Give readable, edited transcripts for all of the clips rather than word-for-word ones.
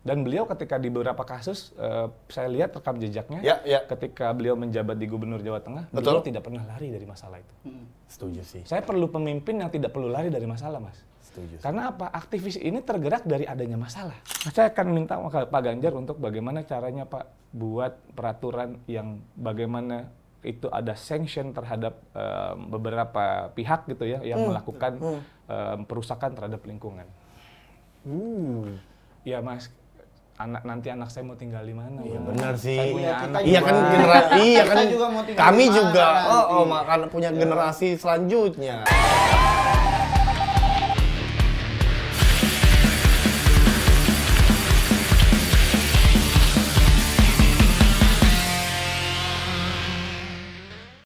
Dan beliau ketika di beberapa kasus, saya lihat rekam jejaknya, ketika beliau menjabat di Gubernur Jawa Tengah, beliau tidak pernah lari dari masalah itu. Setuju sih. Saya perlu pemimpin yang tidak perlu lari dari masalah, Mas. Setuju. Karena apa? Aktivis ini tergerak dari adanya masalah. Saya akan minta Pak Ganjar untuk bagaimana caranya Pak buat peraturan yang bagaimana itu ada sanction terhadap beberapa pihak gitu ya yang melakukan perusakan terhadap lingkungan. Ya Mas, nanti anak saya mau tinggal di mana? Iya benar sih. Saya punya anak. Iya kan generasi, iya kan juga mau tinggal kami di mana juga. nanti. Makan punya generasi selanjutnya.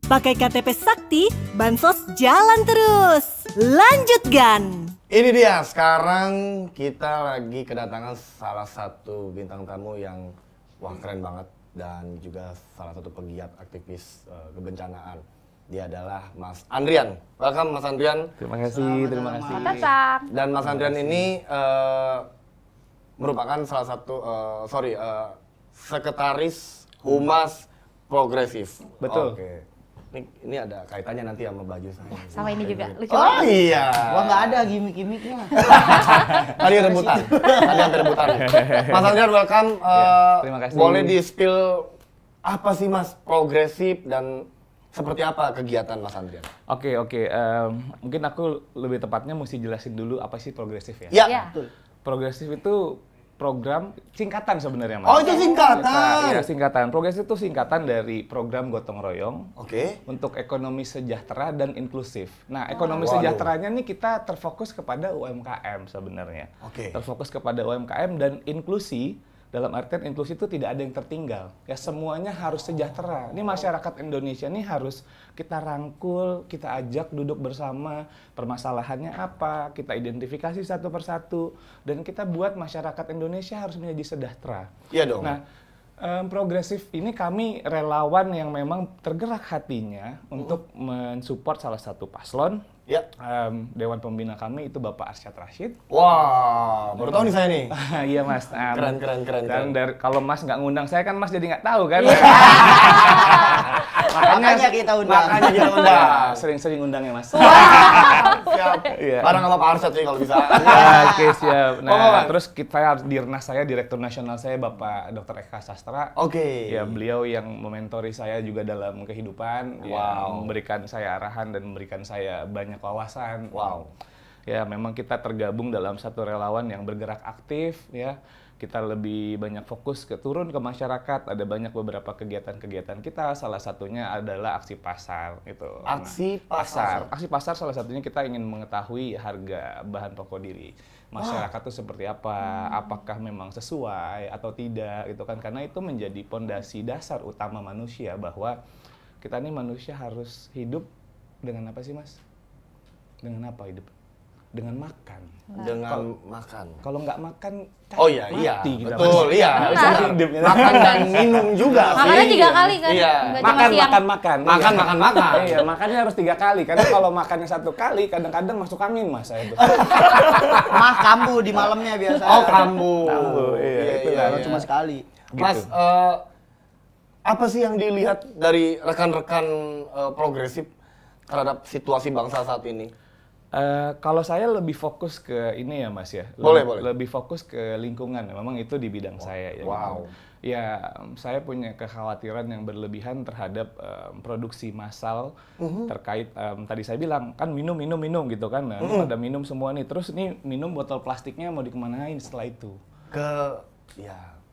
Pakai KTP Sakti, bansos jalan terus. Lanjutkan. Ini dia, sekarang kita lagi kedatangan salah satu bintang tamu yang wah keren banget dan juga salah satu pegiat aktivis kebencanaan. Dia adalah Mas Andrian. Welcome Mas Andrian. Terima kasih, terima kasih. Dan Mas Andrian ini merupakan salah satu sekretaris Humas Progresif. Betul. Oke. Ini ada kaitannya nanti sama baju saya. Sama ini juga, lucu Oh iya. Wah nggak ada gimmick-gimmicknya. Tadi rebutan. Mas Andrian, welcome. Terima kasih. Boleh di-spill apa sih Mas Progresif dan seperti apa kegiatan Mas Andrian? Oke. Mungkin aku lebih tepatnya mesti jelasin dulu apa sih progresif ya. Ya. Betul. Progresif itu program singkatan sebenarnya, Mas. Oh, itu singkatan. Iya, singkatan. Progresif itu singkatan dari program gotong royong. Oke. Untuk ekonomi sejahtera dan inklusif. Nah, ekonomi sejahteranya nih kita terfokus kepada UMKM sebenarnya. Oke. Terfokus kepada UMKM dan inklusi. Dalam artian inklusi itu tidak ada yang tertinggal. Ya semuanya harus sejahtera. Ini masyarakat Indonesia ini harus kita rangkul, kita ajak duduk bersama, permasalahannya apa, kita identifikasi satu persatu, dan kita buat masyarakat Indonesia harus menjadi sejahtera. Iya dong. Nah, progresif ini kami relawan yang memang tergerak hatinya untuk mensupport salah satu paslon. Ya. Dewan Pembina kami itu Bapak Arsyad Rashid. Wah, baru tahu nih saya nih. Iya Mas. Keren. Dan kalau Mas nggak ngundang saya kan Mas jadi nggak tahu kan. Makanya kita undang. Sering-sering undang ya Mas. Siap. Iya. Bareng sama Pak Arsyad sih kalau bisa. Oke siap. Nah terus Direktur Nasional saya Bapak Dr. Eka Sastra. Oke. Ya beliau yang mementori saya juga dalam kehidupan. Ya, memberikan saya arahan dan memberikan saya banyak wawasan. Wow. Ya memang kita tergabung dalam satu relawan yang bergerak aktif ya. Kita lebih banyak fokus turun ke masyarakat, ada banyak beberapa kegiatan-kegiatan kita, salah satunya adalah aksi pasar itu. Aksi pasar. Aksi pasar salah satunya kita ingin mengetahui harga bahan pokok diri masyarakat itu seperti apa, apakah memang sesuai atau tidak gitu kan, karena itu menjadi pondasi dasar utama manusia bahwa kita ini manusia harus hidup dengan apa sih Mas? Dengan apa hidup? Dengan makan. Dengan makan. Kalau nggak makan, Oh iya, mati kita. betul, Mas. iya. Nggak bisa hidup. Makan dan minum juga sih. Makannya 3 kali kan? Iya. Nggak cuma siang. Makan. Iya, makannya harus 3 kali. Karena kalau makannya 1 kali, kadang-kadang masuk angin Mas saya itu. Mah kambuh di malamnya biasa. Oh, kambuh. Iya, itu Kalau cuma sekali. Mas, apa sih yang dilihat dari rekan-rekan progresif terhadap situasi bangsa saat ini? Kalau saya lebih fokus ke ini ya Mas ya. Boleh. Lebih fokus ke lingkungan. Memang itu di bidang saya ya. Wow. Ya, saya punya kekhawatiran yang berlebihan terhadap produksi massal terkait tadi saya bilang kan minum gitu kan. Nah, pada minum semua nih. Terus nih minum botol plastiknya mau dikemanain setelah itu?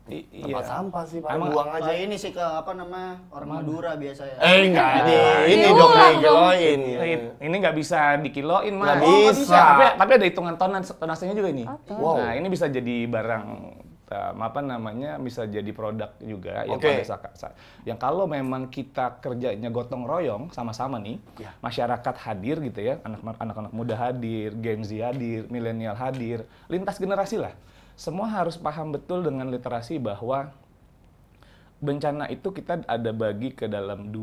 Tempat sampah sih, Pak. Emang Buang aja. Ini sih ke orang Madura biasanya. Enggak, ini dong dikiloin. Ini nggak bisa dikiloin Mas. Nggak bisa. Tapi ada hitungan tonasenya juga ini. Wow. Nah, ini bisa jadi barang bisa jadi produk juga yang yang kalau memang kita kerjanya gotong royong sama-sama nih, masyarakat hadir gitu ya, anak-anak muda hadir, Gen Z hadir, milenial hadir, lintas generasi lah. Semua harus paham betul dengan literasi bahwa bencana itu kita ada bagi ke dalam 2.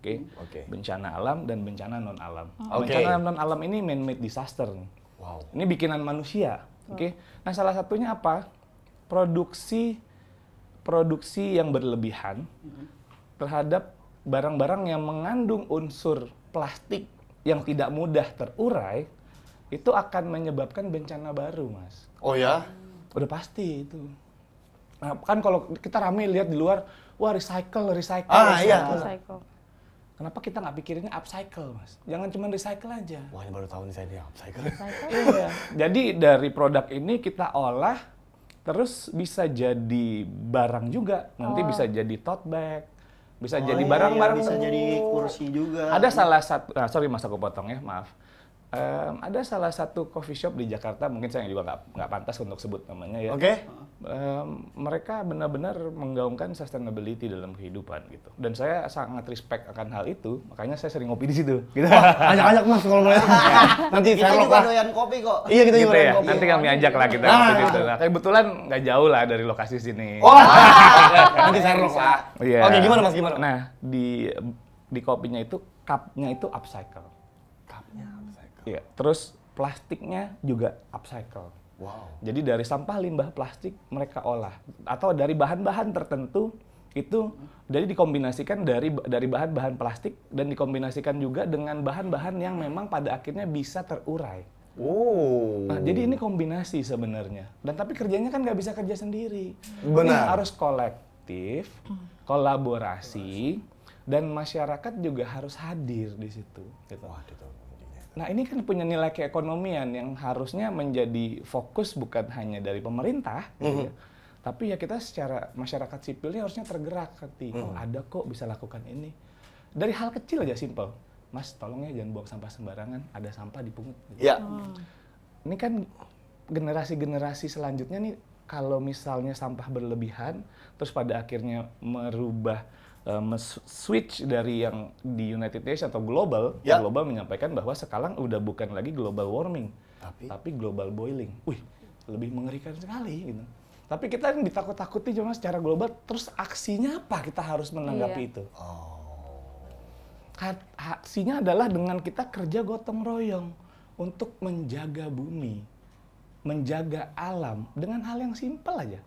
Oke. Bencana alam dan bencana non alam. Bencana non alam ini man-made disaster nih. Wow. Ini bikinan manusia. Oke. Nah, salah satunya apa? produksi yang berlebihan terhadap barang-barang yang mengandung unsur plastik yang tidak mudah terurai, itu akan menyebabkan bencana baru, Mas. Oh ya? Udah pasti itu. Nah, kan kalau kita rame lihat di luar, wah recycle. Iya. Recycle. Kenapa kita nggak pikirinnya upcycle, Mas? Jangan cuma recycle aja. Wah, ini baru tahu nih saya, upcycle. Iya. Jadi dari produk ini kita olah, terus bisa jadi barang juga. Nanti bisa jadi tote bag, bisa jadi barang-barang. Bisa jadi kursi juga. Ada salah satu, sorry Mas aku potong ya, maaf. Ada salah satu coffee shop di Jakarta, mungkin saya juga nggak pantas untuk sebut namanya ya. Oke. Mereka benar-benar menggaungkan sustainability dalam kehidupan gitu. Dan saya sangat respect akan hal itu, makanya saya sering ngopi di situ. Gitu. Ajak-ajak Mas kalau boleh. Nanti Kita saya juga doyan kopi kok. Iya, kita Gitu juga ya. doyan kopi. Nanti kami ajak lah kita ngopi di situ. Nah, kebetulan nggak jauh lah dari lokasi sini. Oh, nanti saya lah. Iya. Oke, gimana Mas, gimana? Nah, di kopinya itu cupnya itu upcycle. Cupnya upcycle. Iya. Terus plastiknya juga upcycle. Wow. Jadi dari sampah limbah plastik mereka olah atau dari bahan-bahan tertentu itu jadi dikombinasikan dari bahan-bahan plastik dan dikombinasikan juga dengan bahan-bahan yang memang pada akhirnya bisa terurai. Oh. Nah, jadi ini kombinasi sebenarnya. Dan tapi kerjanya kan nggak bisa kerja sendiri. Benar. Ini harus kolektif, kolaborasi, dan masyarakat juga harus hadir di situ. Gitu. Nah, ini kan punya nilai keekonomian yang harusnya menjadi fokus bukan hanya dari pemerintah, gitu ya. Tapi ya kita secara masyarakat sipilnya harusnya tergerak nanti. Oh, ada kok bisa lakukan ini. Dari hal kecil aja simple. Mas, tolong ya jangan buang sampah sembarangan, ada sampah dipungut. Gitu. Ya. Ini kan generasi-generasi selanjutnya nih, kalau misalnya sampah berlebihan, terus pada akhirnya merubah switch dari yang di United Nations atau global, global menyampaikan bahwa sekarang udah bukan lagi global warming, tapi global boiling. Wih, lebih mengerikan sekali gitu. Tapi kita yang ditakut-takuti cuma secara global, terus aksinya apa kita harus menanggapi itu? Aksinya adalah dengan kita kerja gotong royong untuk menjaga bumi, menjaga alam dengan hal yang simpel aja.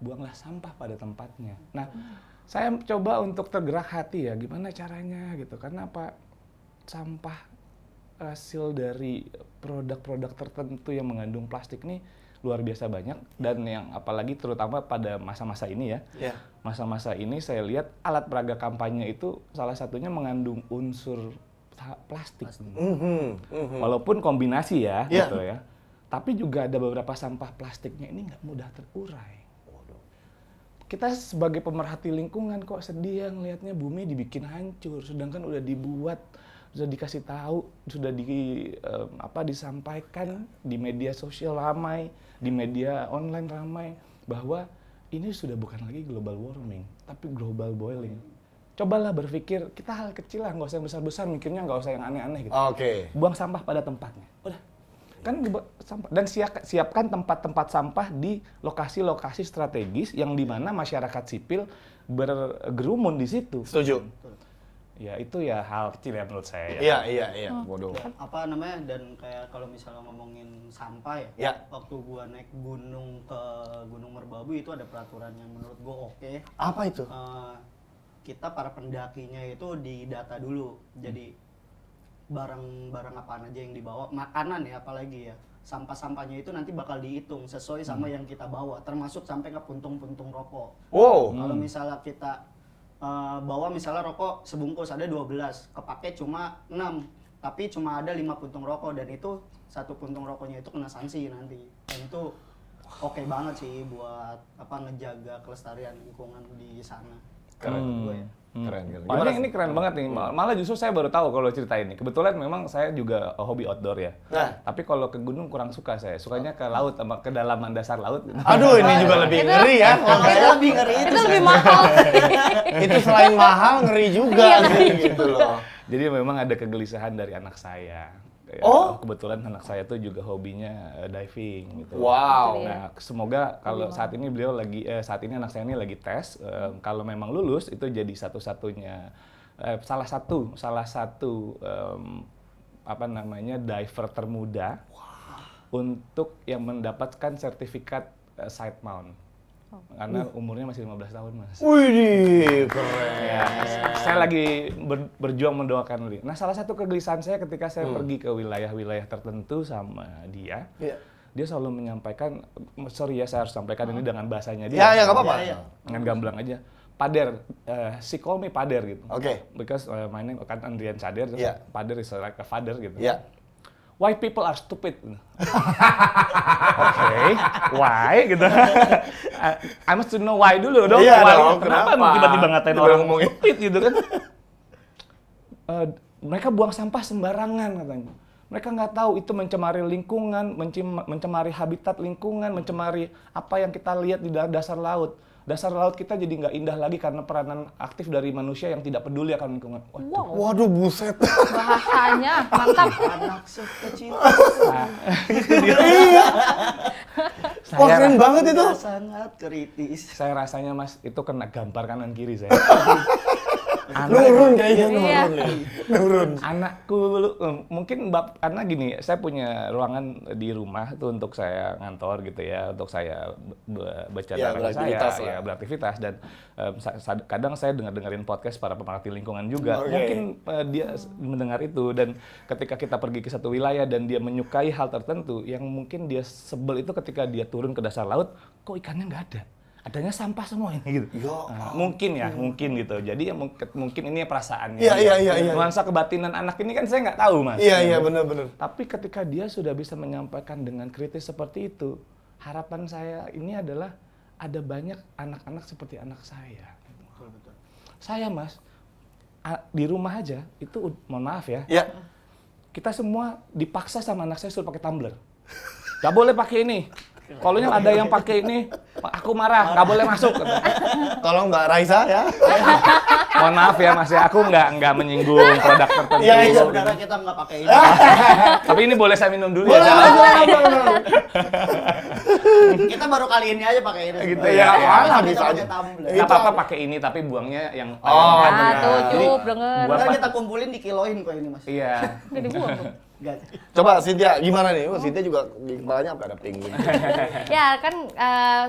Buanglah sampah pada tempatnya. Nah, saya coba untuk tergerak hati ya, gimana caranya gitu. Karena apa? Sampah hasil dari produk-produk tertentu yang mengandung plastik ini luar biasa banyak. Dan yang apalagi terutama pada masa-masa ini ya. Masa-masa ini saya lihat alat peraga kampanye itu salah satunya mengandung unsur plastik. Walaupun kombinasi ya, gitu ya. Tapi juga ada beberapa sampah plastiknya ini nggak mudah terurai. Kita sebagai pemerhati lingkungan kok sedih ya ngelihatnya bumi dibikin hancur, sedangkan udah dibuat, sudah dikasih tahu, sudah disampaikan di media sosial ramai, di media online ramai bahwa ini sudah bukan lagi global warming, tapi global boiling. Cobalah berpikir, kita hal kecil lah, nggak usah yang besar-besar, mikirnya nggak usah yang aneh-aneh gitu. Buang sampah pada tempatnya, udah. Kan sampah dan siapkan tempat-tempat sampah di lokasi-lokasi strategis yang dimana masyarakat sipil bergerumun di situ. Setuju. Ya itu ya hal kecil ya menurut saya. Iya. Bodoh. Apa namanya, dan kayak kalau misalnya ngomongin sampah ya, waktu gua naik gunung ke Gunung Merbabu itu ada peraturan yang menurut gua oke. Apa itu? Kita para pendakinya itu didata dulu. Jadi barang-barang apaan aja yang dibawa, makanan ya apalagi ya, sampah-sampahnya itu nanti bakal dihitung sesuai sama yang kita bawa, termasuk sampai ke puntung-puntung rokok. Kalau misalnya kita bawa misalnya rokok sebungkus ada 12, kepake cuma 6, tapi cuma ada 5 puntung rokok, dan itu satu puntung rokoknya itu kena sanksi nanti. Dan itu oke banget sih buat ngejaga kelestarian lingkungan di sana. Keren. Gue ya. Keren. Wah, ini keren banget nih. Malah justru saya baru tahu kalau cerita ini. Kebetulan memang saya juga hobi outdoor ya. Tapi kalau ke gunung kurang suka saya. Sukanya ke laut sama kedalaman dasar laut. Aduh, ini juga lebih ngeri ya. Itu lebih ngeri, itu lebih mahal. Itu selain mahal, ngeri juga gitu loh. Jadi memang ada kegelisahan dari anak saya. Ya, kebetulan anak saya tuh juga hobinya diving gitu. Wow. Nah, semoga kalau saat ini beliau lagi saat ini anak saya ini lagi tes, kalau memang lulus itu jadi satu-satunya salah satu diver termuda untuk yang mendapatkan sertifikat side mount. Karena umurnya masih 15 tahun, Mas. Wih, keren. Ya, saya lagi berjuang mendoakan beliau. Nah, salah satu kegelisahan saya ketika saya pergi ke wilayah-wilayah tertentu sama dia, dia selalu menyampaikan, sorry ya saya harus sampaikan ini dengan bahasanya dia. Ya, nggak apa-apa. Dengan gamblang aja. Pader, she call me Pader gitu. Oke. Because my name kan Andrian Sader, terus Pader is like a father gitu. Ya. Why people are stupid? Oke, why gitu. I must to know why dulu dong. Iya why, dong, kenapa kenapa? tiba-tiba ngatain Tiba orang ngomongin. stupid gitu kan? Mereka buang sampah sembarangan katanya. Mereka nggak tahu itu mencemari lingkungan, mencemari habitat lingkungan, mencemari apa yang kita lihat di dasar laut. Dasar laut kita jadi nggak indah lagi karena peranan aktif dari manusia yang tidak peduli akan lingkungan. Waduh, buset. Bahasanya mantap. Anak sekecil. Iya. Wah, keren banget itu. Sangat kritis. Saya rasanya Mas itu kena gampar kanan kiri saya. Nurun kayaknya, Iya. nurun. Anakku dulu mungkin karena gini, saya punya ruangan di rumah tuh untuk saya ngantor gitu ya, untuk saya baca Ya, data beraktivitas saya, lah. ya beraktivitas dan kadang saya dengerin podcast para pemerhati lingkungan juga. Oke. Mungkin dia mendengar itu dan ketika kita pergi ke satu wilayah dan dia menyukai hal tertentu yang mungkin dia sebel itu ketika dia turun ke dasar laut, kok ikannya nggak ada. Adanya sampah semua ini gitu. Nah, mungkin gitu. Jadi ya mungkin ini perasaannya. Iya. Nuansa kebatinan anak ini kan saya nggak tahu, Mas. Iya, benar-benar. Tapi ketika dia sudah bisa menyampaikan dengan kritis seperti itu, harapan saya ini adalah ada banyak anak-anak seperti anak saya. Betul. Saya, Mas, di rumah aja itu mohon maaf ya. Ya. Kita semua dipaksa sama anak saya suruh pakai tumbler. Gak boleh pakai ini. Kalau ada yang pakai ini, aku marah, nggak boleh masuk. Tolong Mbak Raisa ya. Mohon maaf ya Mas ya, aku nggak menyinggung produk tertentu. Iya, Saudara kita nggak pakai ini. Tapi ini boleh saya minum dulu Boleh. Kita baru kali ini aja pakai ini. Gitu ya. Malah Kita bisa pakai aja. tumbler. Nggak apa-apa pakai ini, tapi buangnya yang Oh, yang- Ah, tuh, Jadi, cukup denger. buat- Ntar kita kumpulin dikiloin kok ini, Mas. Iya. Jadi buang tuh. Nggak. Coba Cynthia, gimana nih? Cynthia juga di kepalanya apa ada penguin? Ya kan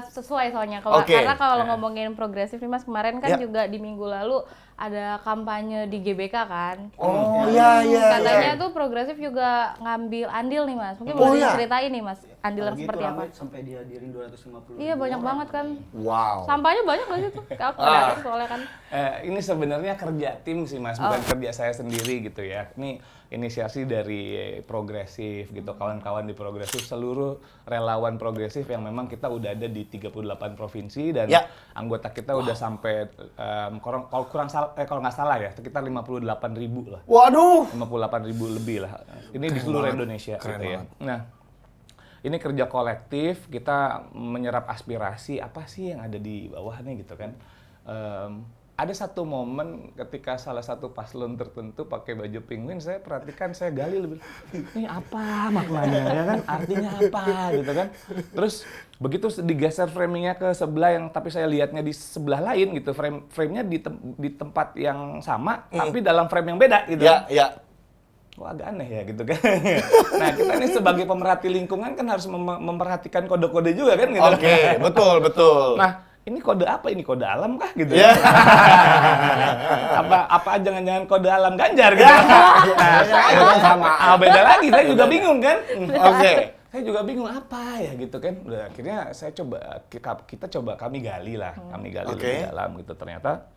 sesuai soalnya Oke. karena kalau ngomongin progresif nih Mas, kemarin kan Ya. juga di minggu lalu ada kampanye di GBK kan. Oh, iya. Katanya tuh progresif juga ngambil andil nih Mas. Mungkin Oh, boleh iya. diceritain nih Mas, andil yang Gitu seperti apa? ramai sampai dihadirin 250. Iya banyak banget kan. Wow. Sampahnya banyak nggak sih tuh? Aku lihat soalnya kan. Ini sebenarnya kerja tim sih Mas, bukan kerja saya sendiri gitu ya. Ini inisiasi dari progresif gitu, kawan-kawan di progresif, seluruh relawan progresif yang memang kita udah ada di 38 provinsi dan Ya. anggota kita udah sampai kalau nggak salah ya sekitar 58.000 lah. Waduh. 58.000 lebih lah. Ini di seluruh banget. Indonesia Keren gitu ya. banget. Nah, ini kerja kolektif, kita menyerap aspirasi apa sih yang ada di bawah nih gitu kan. Ada satu momen ketika salah satu paslon tertentu pakai baju penguin, saya perhatikan, saya gali lebih, ini apa maknanya ya kan, artinya apa gitu kan. Terus begitu digeser framingnya ke sebelah yang tapi saya lihatnya di sebelah lain gitu, framenya di tempat yang sama tapi dalam frame yang beda gitu. Ya. Wah, agak aneh ya gitu kan. Nah, kita ini sebagai pemerhati lingkungan kan harus memperhatikan kode-kode juga kan gitu. Oke, betul. Nah, ini kode apa? Ini kode alam kah gitu? Ya. apa jangan-jangan kode alam Ganjar gitu. Nah, sama. beda lagi, saya juga bingung kan. Oke. Saya juga bingung apa ya gitu kan. Udah akhirnya saya kami gali Oke. lebih dalam gitu. Ternyata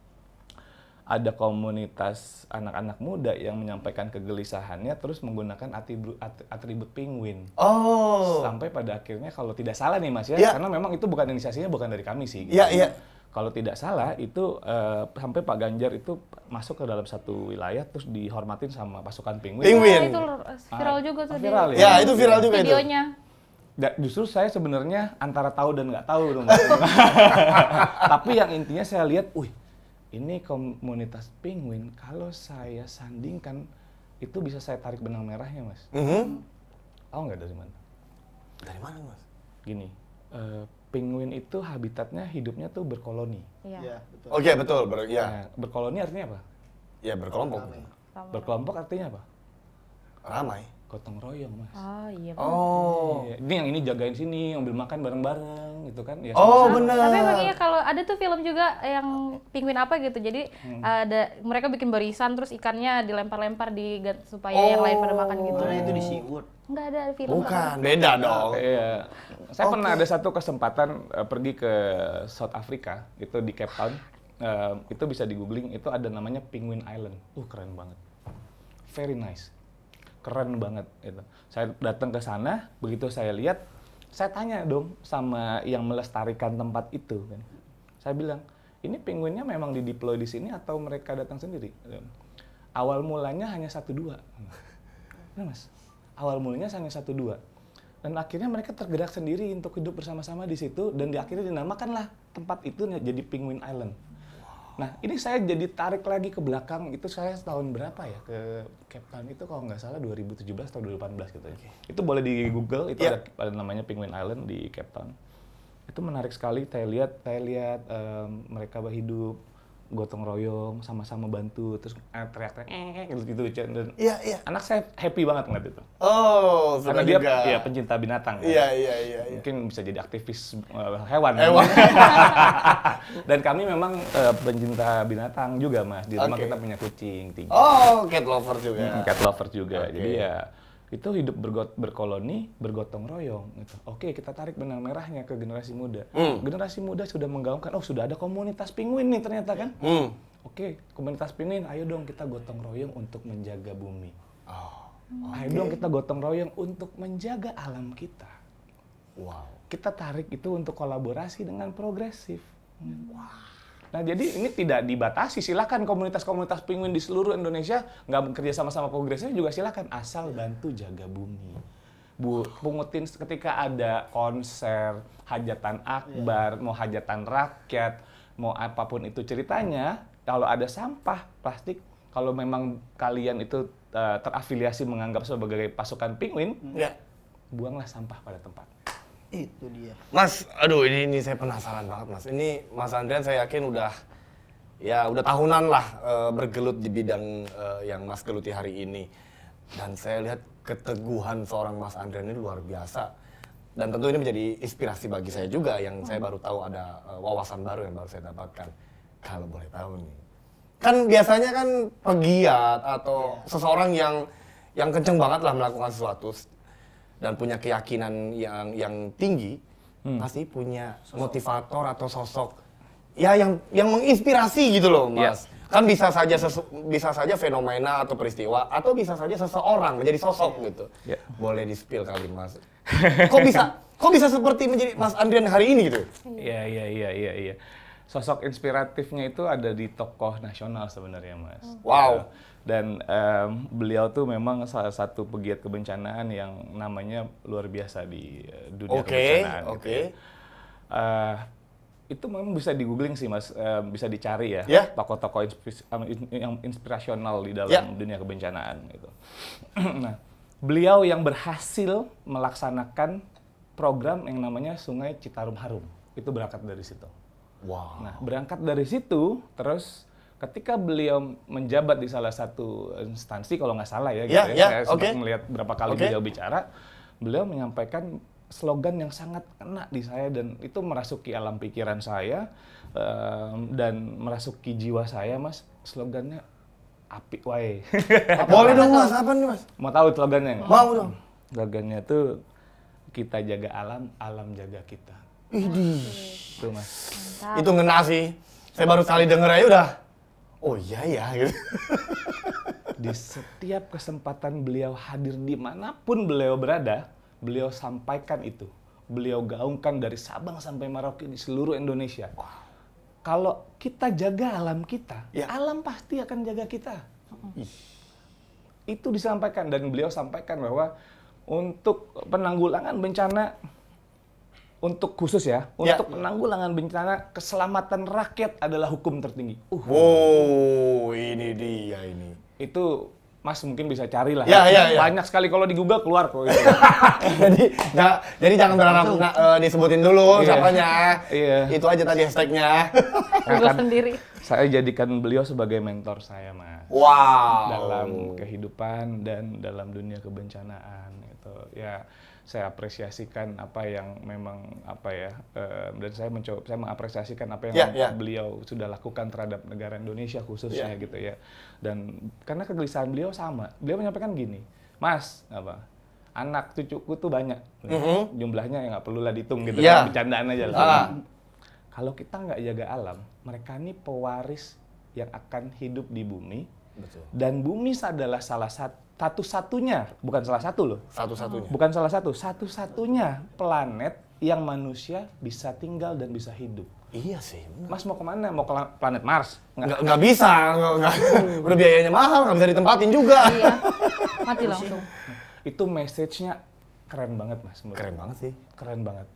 ada komunitas anak-anak muda yang menyampaikan kegelisahannya terus menggunakan atribut penguin. Oh. Sampai pada akhirnya kalau tidak salah nih Mas ya, Ya. karena memang itu bukan inisiasinya bukan dari kami sih. Gitu. Iya. Kalau tidak salah itu sampai Pak Ganjar itu masuk ke dalam satu wilayah terus dihormatin sama pasukan penguin. Penguin. Nah, itu viral juga tuh Viral dia. ya? Ya, itu viral juga itu. Videonya. Justru saya sebenarnya antara tahu dan nggak tahu tuh, Mas. Tapi yang intinya saya lihat, ini komunitas penguin, kalau saya sandingkan, itu bisa saya tarik benang merahnya, Mas. Tahu nggak dari mana? Dari mana, Mas? Gini, penguin itu habitatnya, hidupnya tuh berkoloni. Iya. Iya, betul. Oke, betul. Ya. Nah, berkoloni artinya apa? Ya, berkelompok. Berkelompok artinya apa? Ramai. Gotong royong, Mas. Oh iya. Oh. Iya. Ini yang ini jagain sini, ambil makan bareng-bareng. bareng gitu kan. Ya, Oh sama-sama. benar. Tapi emang iya kalau ada tuh film juga yang penguin apa gitu. Jadi ada mereka bikin barisan terus ikannya dilempar-lempar supaya yang lain pada makan gitu. Karena itu di SeaWorld. Enggak ada film. Bukan, beda dong. Iya. Saya pernah ada satu kesempatan pergi ke South Africa, itu di Cape Town. Itu bisa di googling, itu ada namanya Penguin Island. Keren banget. Very nice. Keren banget itu. Saya datang ke sana, begitu saya lihat, saya tanya dong sama yang melestarikan tempat itu kan. Saya bilang, ini penguinnya memang dideploy di sini atau mereka datang sendiri? Awal mulanya hanya 1-2. Nah, Mas. Awal mulanya hanya 1-2. Dan akhirnya mereka tergerak sendiri untuk hidup bersama-sama di situ dan akhirnya dinamakanlah tempat itu jadi Penguin Island. Nah, ini saya jadi tarik lagi ke belakang, itu saya tahun berapa ya ke Cape Town itu kalau nggak salah 2017 atau 2018 gitu ya. Itu boleh di Google, itu ada namanya Penguin Island di Cape Town. Itu menarik sekali, saya lihat mereka berhidup gotong royong, sama-sama bantu, terus teriak-teriak gitu dan anak saya happy banget ngeliat itu. Oh, karena dia ya pencinta binatang. Iya. Mungkin bisa jadi aktivis hewan. Dan kami memang pencinta binatang juga, Mas. Di rumah kita punya kucing 3. Oh, cat lover juga. Cat lover juga. Jadi ya itu hidup berkoloni, bergotong royong. Gitu. Oke, kita tarik benang merahnya ke generasi muda. Generasi muda sudah menggaungkan, sudah ada komunitas penguin nih ternyata kan. Oke, komunitas penguin, ayo dong kita gotong royong untuk menjaga bumi. Ayo dong kita gotong royong untuk menjaga alam kita. Wow. Kita tarik itu untuk kolaborasi dengan progresif. Nah, jadi ini tidak dibatasi. Silakan komunitas-komunitas penguin di seluruh Indonesia nggak bekerja sama-sama progresif juga silakan, asal bantu jaga bumi. Pungutin ketika ada konser, hajatan akbar, mau hajatan rakyat, mau apapun itu ceritanya, kalau ada sampah plastik, kalau memang kalian itu terafiliasi menganggap sebagai pasukan penguin, buanglah sampah pada tempat. Itu dia. Mas, aduh ini saya penasaran banget Mas. Ini Mas Andrian saya yakin udah tahunan lah bergelut di bidang yang Mas geluti hari ini. Dan saya lihat keteguhan seorang Mas Andrian ini luar biasa. Dan tentu ini menjadi inspirasi bagi saya juga yang saya baru tahu ada wawasan baru yang baru saya dapatkan. Kalau boleh tahu nih. Kan biasanya kan pegiat atau seseorang yang kenceng banget lah melakukan sesuatu dan punya keyakinan yang tinggi, pasti punya motivator atau sosok ya yang menginspirasi gitu loh, Mas. Kan bisa saja fenomena atau peristiwa atau bisa saja seseorang menjadi sosok gitu. Boleh di-spill kali, Mas. Kok bisa seperti menjadi Mas Andrian hari ini gitu? Iya. Sosok inspiratifnya itu ada di tokoh nasional sebenarnya, Mas. Wow. Dan beliau tuh memang salah satu pegiat kebencanaan yang namanya luar biasa di dunia kebencanaan. Itu memang bisa di googling sih, Mas, bisa dicari ya, tokoh-tokoh yang inspirasional di dalam dunia kebencanaan gitu. Nah, beliau yang berhasil melaksanakan program yang namanya Sungai Citarum Harum, itu berangkat dari situ. Wow. Nah, berangkat dari situ, terus ketika beliau menjabat di salah satu instansi, kalau nggak salah ya, saya sempat melihat berapa kali beliau bicara, beliau menyampaikan slogan yang sangat kena di saya dan itu merasuki alam pikiran saya dan merasuki jiwa saya, Mas. Slogannya apik wae. Boleh dong, Mas, apa nih, Mas? Mau tahu slogannya? Mau dong. Slogannya tuh kita jaga alam, alam jaga kita. Idih. Tuh, Mas. Mantap. Itu ngena sih. Saya baru sekali denger aja udah. Oh iya ya gitu. Di setiap kesempatan beliau hadir dimanapun beliau berada, beliau sampaikan itu. Beliau gaungkan dari Sabang sampai Merauke di seluruh Indonesia. Kalau kita jaga alam kita, alam pasti akan jaga kita. Itu disampaikan dan beliau sampaikan bahwa untuk penanggulangan bencana, untuk khusus ya, untuk penanggulangan bencana, keselamatan rakyat adalah hukum tertinggi. Wow, ini dia ini. Itu Mas mungkin bisa cari lah. Banyak sekali kalau di Google keluar kok. jadi jangan berharap disebutin dulu siapanya. Itu aja tadi hashtagnya. Google sendiri. Saya jadikan beliau sebagai mentor saya, Mas. Wow. Dalam kehidupan dan dalam dunia kebencanaan itu. Ya, saya apresiasikan apa yang memang dan saya mengapresiasikan apa yang beliau sudah lakukan terhadap negara Indonesia khususnya gitu ya. Dan karena kegelisahan beliau sama, beliau menyampaikan gini, Mas, anak cucuku tuh banyak, jumlahnya ya nggak perlu lah dihitung gitu, bercandaan aja lah. Kalau kita nggak jaga alam, mereka ini pewaris yang akan hidup di bumi. Betul. Dan bumi adalah salah satu-satunya, bukan salah satu loh. Satu-satunya. Bukan salah satu-satunya planet yang manusia bisa tinggal dan bisa hidup. Iya sih. Mas mau kemana? Mau ke planet Mars? Nggak bisa. Udah biayanya mahal, nggak bisa ditempatin juga. Iya, mati langsung. Itu message-nya keren banget, Mas. Keren banget sih. Keren banget.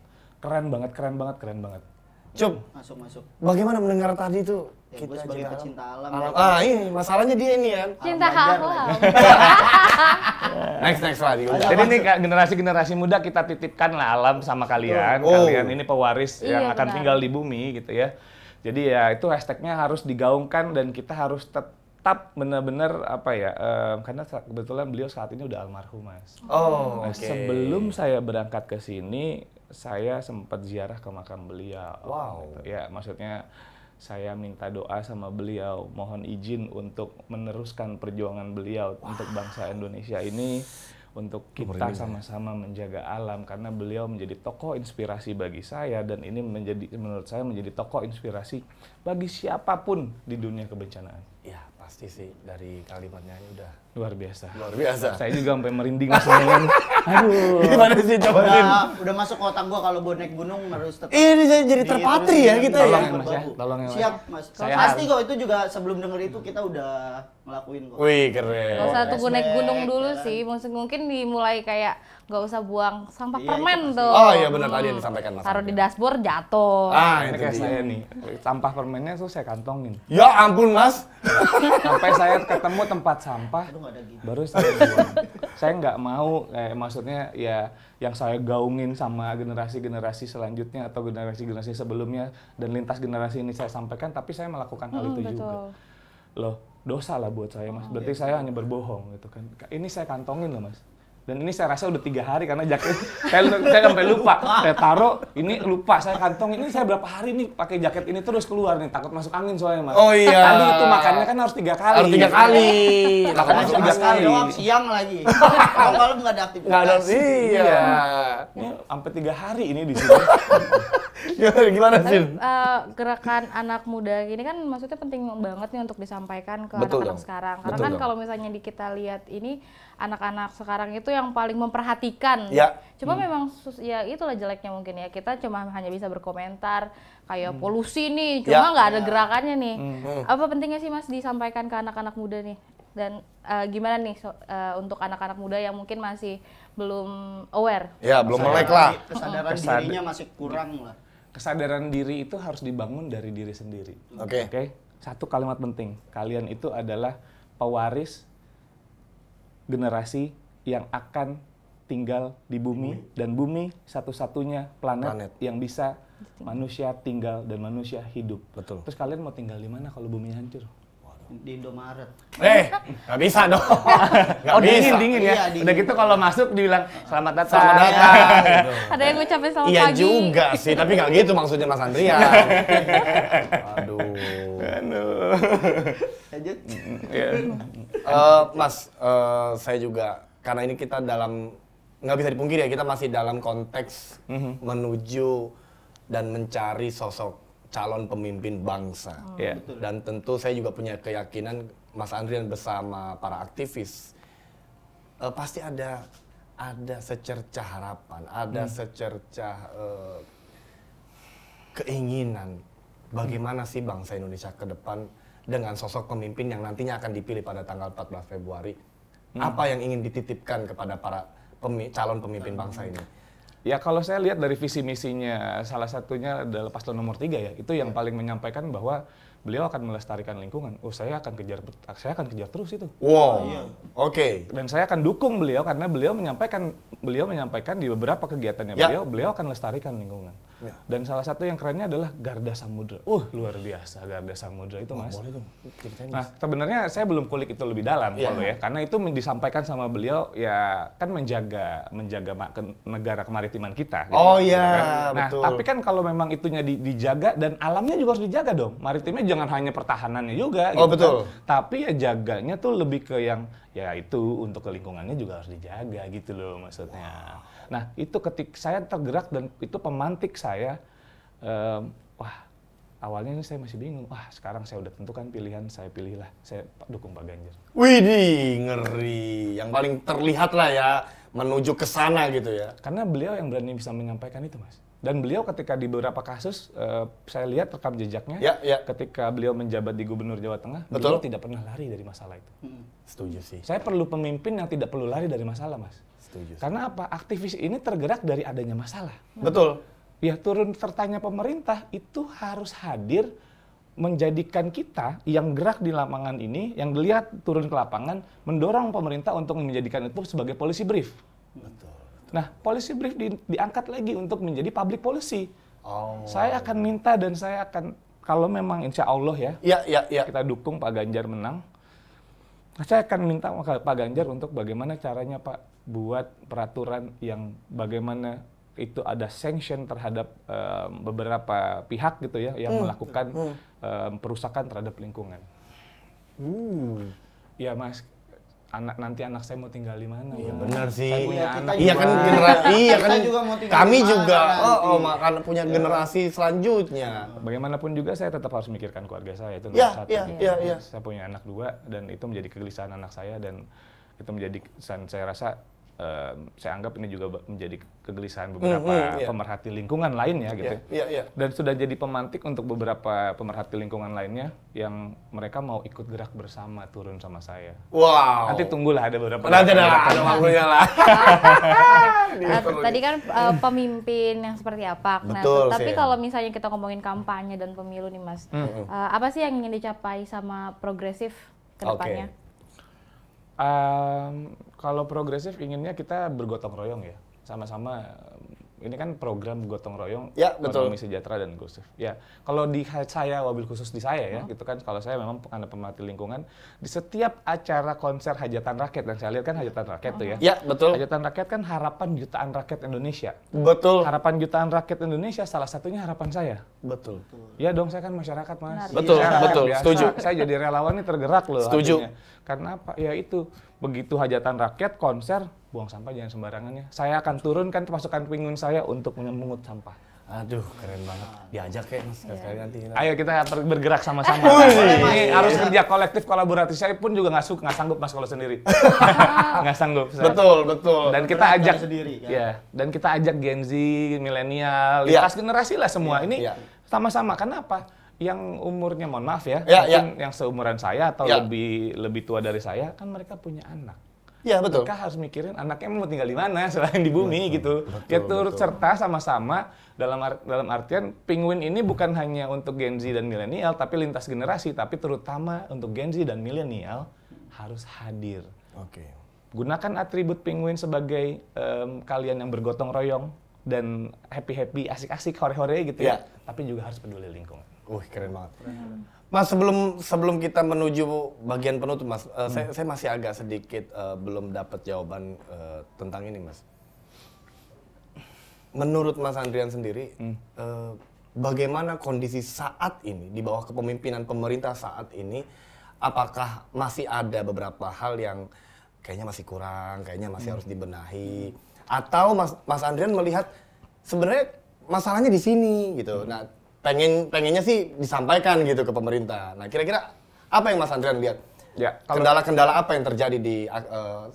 Cup, Masuk. bagaimana mendengar tadi tuh? Ya, gue sebagai pecinta alam. Ini masalahnya dia ini kan. Cinta alam. Next lah. Jadi ini generasi muda kita titipkan lah alam sama kalian. Kalian ini pewaris yang akan tinggal di bumi gitu ya. Jadi ya itu hashtagnya harus digaungkan dan kita harus tetap benar-benar karena kebetulan beliau saat ini udah almarhum, Mas. Sebelum saya berangkat ke sini, saya sempat ziarah ke makam beliau. Gitu. Ya, maksudnya saya minta doa sama beliau, mohon izin untuk meneruskan perjuangan beliau untuk bangsa Indonesia ini, untuk kita sama-sama menjaga alam, karena beliau menjadi tokoh inspirasi bagi saya dan ini menurut saya menjadi tokoh inspirasi bagi siapapun di dunia kebencanaan. Ya pasti sih, dari kalimatnya ini udah luar biasa. Saya juga sampai merinding langsung. Aduh. Gimana sih coba? Udah masuk otak gua kalau gua naik gunung harus tetap. Ini jadi terpatri ya kita ya. Tolong ya, Mas. Siap, Mas. Pasti kok, itu juga sebelum denger itu kita udah ngelakuin kok. Wih, keren. Gak usah tunggu naik gunung dulu sih, mungkin dimulai kayak gak usah buang sampah permen tuh. Oh iya benar tadi yang disampaikan Mas. Taruh di dashboard jatuh. Ini kayak saya nih, sampah permennya tuh saya kantongin. Ya ampun Mas. Sampai saya ketemu tempat sampah, baru saya buang. Saya nggak mau, maksudnya ya yang saya gaungin sama generasi-generasi selanjutnya atau generasi-generasi sebelumnya dan lintas generasi ini saya sampaikan, tapi saya melakukan hal itu juga. Loh, dosa lah buat saya, Mas. Berarti saya hanya berbohong gitu kan. Ini saya kantongin loh, Mas. Dan ini saya rasa udah 3 hari karena jaket saya sampai lupa. Saya taruh, ini lupa saya kantongin. Ini saya berapa hari nih pakai jaket ini terus keluar nih, takut masuk angin soalnya, Mas. Oh iya. Tadi itu makannya kan harus 3 kali. Harus 3 kali. Takut masuk 3 kali. Siang lagi. Kalau malam nggak ada aktivitas. Nggak ada, iya. Ini sampai 3 hari ini di sini. Gimana sih? Gerakan anak muda gini kan maksudnya penting banget nih untuk disampaikan ke anak-anak sekarang. Karena kan kalau misalnya kita lihat ini anak-anak sekarang itu yang paling memperhatikan. Ya. Cuma memang ya itulah jeleknya mungkin ya. Kita cuma hanya bisa berkomentar kayak polusi nih, cuma nggak ada gerakannya nih. Apa pentingnya sih Mas disampaikan ke anak-anak muda nih? Dan gimana nih untuk anak-anak muda yang mungkin masih belum aware? Ya, belum melek lah. Kesadaran dirinya masih kurang lah. Kesadaran diri itu harus dibangun dari diri sendiri. Oke. Satu kalimat penting, kalian itu adalah pewaris generasi yang akan tinggal di bumi dan bumi satu-satunya planet yang bisa manusia tinggal dan manusia hidup. Betul. Terus kalian mau tinggal di mana kalau bumi hancur? Di Indomaret. Nggak bisa dong. Oh dingin ya. Iya, udah gitu kalau masuk dibilang selamat datang. Selamat datang. Gitu. Ada yang ngucapin selamat Iya pagi. juga sih, tapi nggak gitu maksudnya Mas Andrian. Aduh. Lanjut. Mas, saya juga karena ini kita nggak bisa dipungkiri ya, kita masih dalam konteks menuju dan mencari sosok calon pemimpin bangsa. Dan tentu saya juga punya keyakinan Mas Andrian bersama para aktivis pasti ada secercah harapan, ada secercah keinginan bagaimana sih bangsa Indonesia ke depan dengan sosok pemimpin yang nantinya akan dipilih pada tanggal 14 Februari. Apa yang ingin dititipkan kepada para calon pemimpin bangsa ini? Ya kalau saya lihat dari visi misinya, salah satunya adalah paslon nomor 3 ya, itu yang paling menyampaikan bahwa beliau akan melestarikan lingkungan. Saya akan kejar terus itu. Wow, oke. Dan saya akan dukung beliau karena beliau menyampaikan di beberapa kegiatannya beliau akan melestarikan lingkungan. Dan salah satu yang kerennya adalah Garda Samudra. Luar biasa Garda Samudra itu, Mas. Boleh dong, ceritain, Nah, sebenarnya saya belum kulik itu lebih dalam kalau ya, karena itu disampaikan sama beliau ya kan menjaga negara kemaritiman kita. Gitu, Oh iya, kan? Nah, betul. tapi kan kalau memang itunya dijaga dan alamnya juga harus dijaga dong. Maritimnya jangan hanya pertahanannya juga. Oh, gitu betul. Kan? Tapi ya jaganya tuh lebih ke yang ya itu untuk ke lingkungannya juga harus dijaga gitu loh maksudnya. Nah, itu ketika saya tergerak dan itu pemantik saya, wah awalnya ini saya masih bingung, wah sekarang saya udah tentukan pilihan, saya pilihlah, saya dukung Pak Ganjar. Widih, ngeri. Yang paling terlihat lah ya, menuju ke sana gitu ya. Karena beliau yang berani bisa menyampaikan itu, Mas. Dan beliau ketika di beberapa kasus, saya lihat rekam jejaknya, ketika beliau menjabat di Gubernur Jawa Tengah, beliau tidak pernah lari dari masalah itu. Setuju sih. Saya perlu pemimpin yang tidak perlu lari dari masalah, Mas. Setuju. Karena apa? Aktivis ini tergerak dari adanya masalah. Betul. Ya turun sertanya pemerintah itu harus hadir menjadikan kita yang gerak di lapangan ini, yang dilihat turun ke lapangan, mendorong pemerintah untuk menjadikan itu sebagai policy brief. Betul. Nah, policy brief diangkat lagi untuk menjadi public policy. Oh. Saya akan minta dan saya akan, kalau memang insya Allah ya, kita dukung Pak Ganjar menang, saya akan minta Pak Ganjar untuk bagaimana caranya Pak buat peraturan yang bagaimana itu ada sanction terhadap beberapa pihak gitu ya yang melakukan perusakan terhadap lingkungan. Ya Mas, nanti anak saya mau tinggal di mana? Iya benar sih. Saya punya anak. Iya kan generasi, iya kan juga mau tinggal kami di mana juga. nanti. Makan punya generasi selanjutnya. Bagaimanapun juga saya tetap harus memikirkan keluarga saya itu nomor Iya, satu. iya, gitu. iya. Saya punya anak 2 dan itu menjadi kegelisahan anak saya dan itu menjadi saya rasa saya anggap ini juga menjadi kegelisahan beberapa pemerhati lingkungan lainnya gitu. Dan sudah jadi pemantik untuk beberapa pemerhati lingkungan lainnya yang mereka mau ikut gerak bersama turun sama saya. Wow. Nanti tunggulah ada beberapa. Nanti ada waktunya lah. Tadi kan pemimpin yang seperti apa. Betul, tapi sih. kalau misalnya kita ngomongin kampanye dan pemilu nih Mas, apa sih yang ingin dicapai sama progresif ke depannya? Kalau progresif inginnya kita bergotong royong ya, sama-sama. Ini kan program gotong royong, ekonomi sejahtera dan inklusif. Ya, kalau di saya, wabil khusus di saya ya, gitu kan. Kalau saya memang karena pemerhati lingkungan, di setiap acara konser hajatan rakyat dan saya lihat kan hajatan rakyat tuh ya. Ya, betul. Hajatan rakyat kan harapan jutaan rakyat Indonesia. Betul. Harapan jutaan rakyat Indonesia salah satunya harapan saya. Betul. Ya dong, saya kan masyarakat Mas. Betul, Saya betul. biasa. Setuju. Saya jadi relawan ini tergerak loh. Setuju. Hatinya. Karena apa? Ya itu, begitu hajatan rakyat, konser, buang sampah jangan sembarangannya. Saya akan turunkan pasukan penguin saya untuk memungut sampah. Aduh, keren banget. Diajak ya Mas, sekali nanti. Ayo kita bergerak sama-sama. Ini harus kerja kolektif, kolaboratif. Saya pun juga nggak sanggup Mas kalau sendiri. Nggak sanggup. Betul. Dan kita ajak sendiri, kan? ya, dan kita ajak Gen Z, milenial, lintas generasi lah semua. Ini sama-sama. Kenapa? Yang umurnya, mohon maaf ya, mungkin yang seumuran saya atau lebih tua dari saya, kan mereka punya anak. Iya, betul. Mereka harus mikirin anaknya mau tinggal di mana selain di bumi gitu. Ya turut serta sama-sama dalam artian penguin ini bukan hanya untuk Gen Z dan milenial, tapi lintas generasi, tapi terutama untuk Gen Z dan milenial harus hadir. Oke. Gunakan atribut penguin sebagai kalian yang bergotong royong dan happy-happy, asik-asik, hore-hore gitu ya. Tapi juga harus peduli lingkungan. Keren banget. Mas, sebelum kita menuju bagian penutup, Mas, saya masih agak sedikit belum dapat jawaban tentang ini, Mas. Menurut Mas Andrian sendiri, bagaimana kondisi saat ini di bawah kepemimpinan pemerintah saat ini? Apakah masih ada beberapa hal yang kayaknya masih kurang, kayaknya masih harus dibenahi? Atau Mas Andrian melihat sebenarnya masalahnya di sini gitu? Nah, pengennya sih disampaikan gitu ke pemerintah. Nah, kira-kira apa yang Mas Andrian lihat? Ya, kendala-kendala apa yang terjadi di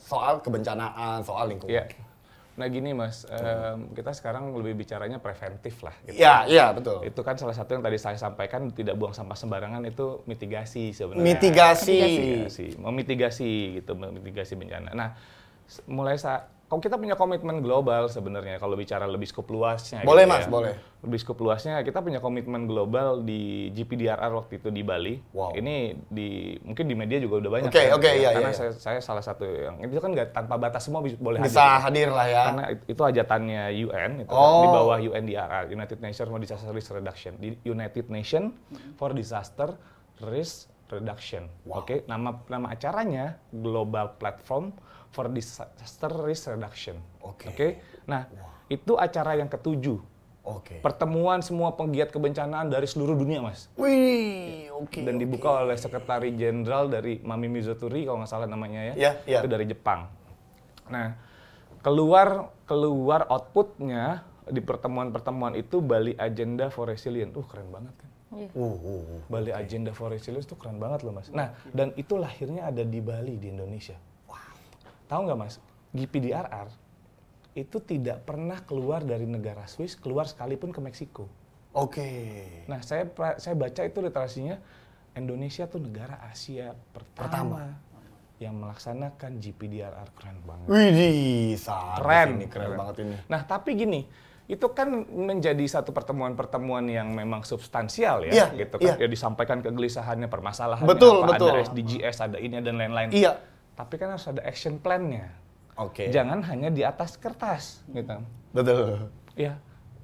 soal kebencanaan, soal lingkungan? Ya. Nah gini Mas, kita sekarang lebih bicaranya preventif lah. Gitu. Iya, betul. Itu kan salah satu yang tadi saya sampaikan, tidak buang sampah sembarangan itu mitigasi sebenarnya. Mitigasi. Memitigasi gitu, memitigasi bencana. Nah, mulai kalau kita punya komitmen global sebenarnya kalau bicara lebih skop luasnya. Boleh gitu Mas, ya. boleh. Lebih skop luasnya kita punya komitmen global di GPDRR waktu itu di Bali. Wow. Ini mungkin di media juga udah banyak. Oke, iya, karena iya. saya salah satu yang itu kan nggak tanpa batas semua boleh Bisa hadir lah ya. Karena itu ajatannya UN itu Oh. di bawah UNDRR, United Nations for Disaster Risk Reduction. Di United Nation for Disaster Risk Reduction. Wow. Oke, nama acaranya Global Platform for Disaster Risk Reduction. Oke. Nah, itu acara yang ke-7. Oke. Pertemuan semua penggiat kebencanaan dari seluruh dunia, Mas. Wih, oke. Dan dibuka oleh Sekretari Jenderal dari Mami Mizuturi kalau nggak salah namanya ya. Iya. Itu dari Jepang. Nah, keluar outputnya di pertemuan-pertemuan itu Bali Agenda for Resilience. Keren banget kan? Iya. Bali Agenda for Resilience itu keren banget loh, Mas. Nah, dan itu lahirnya ada di Bali, di Indonesia. Tahu nggak, Mas? GPDRR itu tidak pernah keluar dari negara Swiss, keluar sekalipun ke Meksiko. Oke. Nah, saya baca itu literasinya Indonesia tuh negara Asia pertama yang melaksanakan GPDRR. Keren banget. Widih, Keren banget ini. Nah, tapi gini, itu kan menjadi satu pertemuan-pertemuan yang memang substansial Iya, ya, gitu kan. iya. Ya disampaikan kegelisahannya, permasalahannya, Betul. ada SDGs, ada ini dan lain-lain. Iya. Tapi kan harus ada action plan-nya. Oke. Jangan hanya di atas kertas, gitu. Betul. Ya,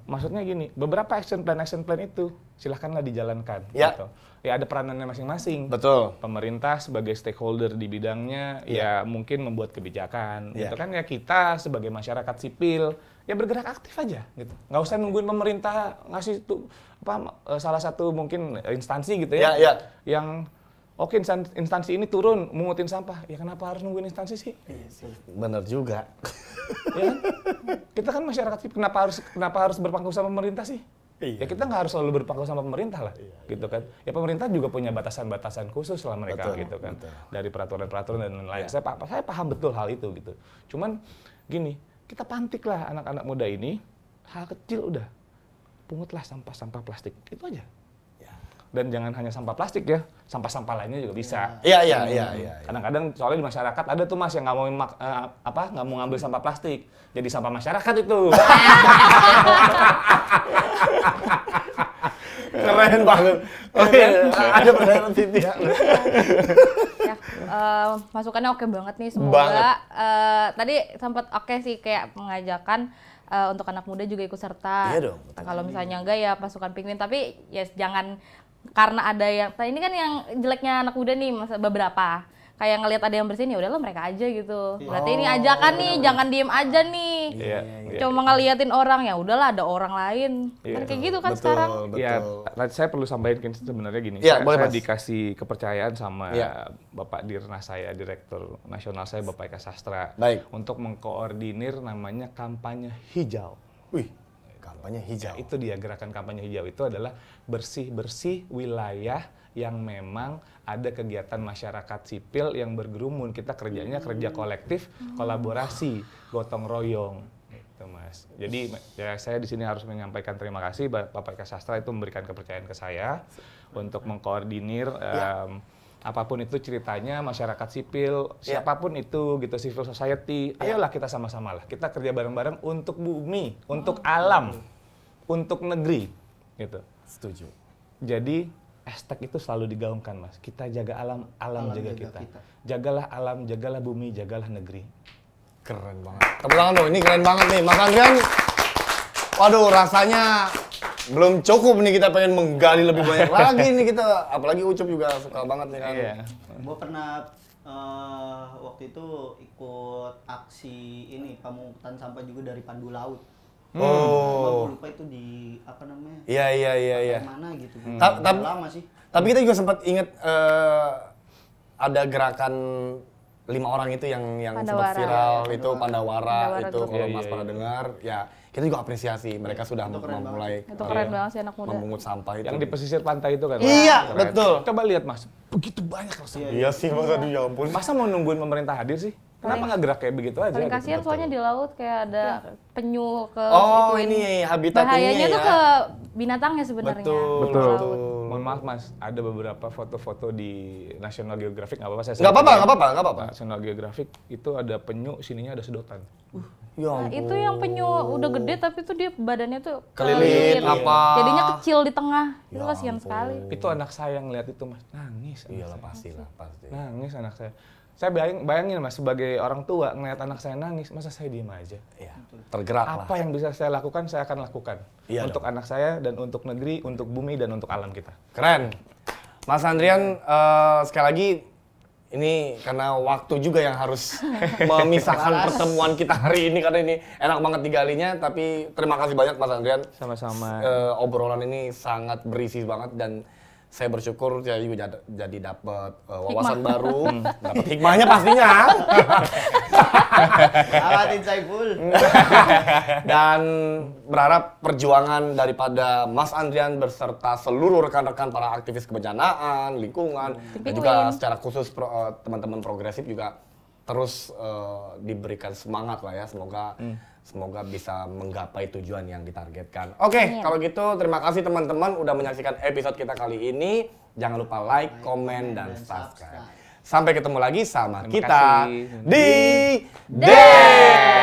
maksudnya gini, beberapa action plan itu silahkanlah dijalankan. Ya. Gitu. Ya ada peranannya masing-masing. Betul. Pemerintah sebagai stakeholder di bidangnya, ya mungkin membuat kebijakan. Ya. Gitu kan ya kita sebagai masyarakat sipil ya bergerak aktif aja. Gitu. Nggak usah nungguin pemerintah ngasih tuh salah satu mungkin instansi gitu ya, yang oke instansi ini turun mungutin sampah. Ya kenapa harus nungguin instansi sih? Bener juga. Ya kan? Kita kan masyarakat sipil, kenapa harus berpangku sama pemerintah sih? Iya. Ya kita nggak harus selalu berpangku sama pemerintah lah, gitu kan? Ya pemerintah juga punya batasan-batasan khusus lah mereka, Betul, gitu kan? betul. Dari peraturan-peraturan dan lain-lain. Ya. Saya paham betul hal itu, gitu. Cuman gini, kita pantik lah anak-anak muda ini, hal kecil udah, pungutlah sampah-sampah plastik, itu aja. Dan jangan hanya sampah plastik ya, sampah-sampah lainnya juga bisa. Iya. Kadang-kadang soalnya di masyarakat ada tuh Mas yang nggak mau nggak mau ngambil sampah plastik, jadi sampah masyarakat itu. Keren banget. Oke, ada pertanyaan Siti ya. Ya, masukannya oke banget nih, semoga Banget. tadi sempat oke sih kayak mengajakan untuk anak muda juga ikut serta. Iya dong, betul. Kalau misalnya enggak ya pasukan Penguin, tapi ya jangan karena ada yang ini kan yang jeleknya anak muda nih beberapa kayak ngelihat ada yang bersihin ya udahlah mereka aja gitu. Berarti ini ajakan nih, jangan diem aja nih. Iya. Cuma ngeliatin orang ya udahlah ada orang lain. Iya. Kan kayak gitu kan sekarang. Ya, saya perlu sampaikan sebenarnya gini. Iya, Saya boleh, Mas. dikasih kepercayaan sama Iya. Bapak Dirnas saya, Direktur Nasional saya, Bapak Eka Sastra, Baik. untuk mengkoordinir namanya kampanye hijau. Wih, kampanye hijau. Itu dia, gerakan kampanye hijau itu adalah bersih-bersih wilayah yang memang ada kegiatan masyarakat sipil yang bergerumun. Kita kerjanya kerja kolektif, kolaborasi, gotong royong. Gitu, Mas. Jadi ya saya di sini harus menyampaikan terima kasih Bapak Eka Sastra itu memberikan kepercayaan ke saya untuk mengkoordinir apapun itu ceritanya masyarakat sipil, siapapun itu gitu, civil society. Ayolah kita sama-sama lah. Kita kerja bareng-bareng untuk bumi, untuk alam, untuk negeri gitu. Setuju. Jadi hashtag itu selalu digaungkan, Mas. Kita jaga alam, alam jaga kita. Jagalah alam, jagalah bumi, jagalah negeri. Keren banget. Tepuk tangan dong, ini keren banget nih. Mas Andrian, waduh rasanya belum cukup nih, kita pengen menggali lebih banyak lagi nih kita. Apalagi Ucup juga suka banget nih kan. Iya. Gue pernah waktu itu ikut aksi ini pemungutan sampah juga dari Pandu Laut. Oh. Gue lupa itu di apa namanya? Iya. Mana gitu. Tapi Lama sih. Tapi kita juga sempat inget ada gerakan 5 orang itu yang sempat Pandawara. viral itu Pandawara Pandawara itu Group. kalau Iya, Mas iya, pernah iya. dengar ya kita juga apresiasi mereka sudah Itu keren memulai Itu keren banget sih anak muda. memungut sampah itu. Yang di pesisir pantai itu kan? Iya, Keren. betul. Coba lihat, Mas. Begitu banyak rasanya. Iya sih Mas, aduh ya ampun. Masa mau nungguin pemerintah hadir sih? Kenapa nggak gerak kayak begitu aja? Paling gitu? kasihan soalnya di laut kayak ada penyu ke Oh, ituin. ini habitat bahayanya ininya tuh ya. ke binatangnya sebenarnya. Betul. Ke laut. Mohon maaf, Mas. Ada beberapa foto-foto di National Geographic. Nggak apa-apa saya Nggak sebut apa-apa, ya. nggak apa-apa, nggak apa-apa. National Geographic itu ada penyu, sininya ada sedotan. Ya Nah, itu yang penyu udah gede tapi tuh dia badannya tuh Kelilit, apa. jadinya kecil di tengah. Itu Ya kasihan ampun. sekali. Itu anak saya yang lihat itu Mas, nangis. anak Iyalah saya. pastilah, pasti. Nangis anak saya. Saya bayangin Mas, sebagai orang tua ngeliat anak saya nangis, masa saya diem aja? Iya, tergerak lah. Apa yang bisa saya lakukan, saya akan lakukan. Iya Untuk anak saya dan untuk negeri, untuk bumi dan untuk alam kita. Keren. Mas Andrian, sekali lagi ini karena waktu juga yang harus memisahkan pertemuan kita hari ini karena ini enak banget digalinya. Tapi terima kasih banyak Mas Andrian. Sama-sama. Obrolan ini sangat berisi banget dan saya bersyukur saya juga jadi dapat wawasan baru, dapat hikmahnya pastinya. Awatin Saiful. Dan berharap perjuangan daripada Mas Andrian beserta seluruh rekan-rekan para aktivis kebencanaan, lingkungan, dan juga secara khusus teman-teman progresif juga terus diberikan semangat lah ya. Semoga bisa menggapai tujuan yang ditargetkan. Oke, kalau gitu terima kasih teman-teman udah menyaksikan episode kita kali ini. Jangan lupa like, komen, dan subscribe. Sampai ketemu lagi sama kita kasih. di DE.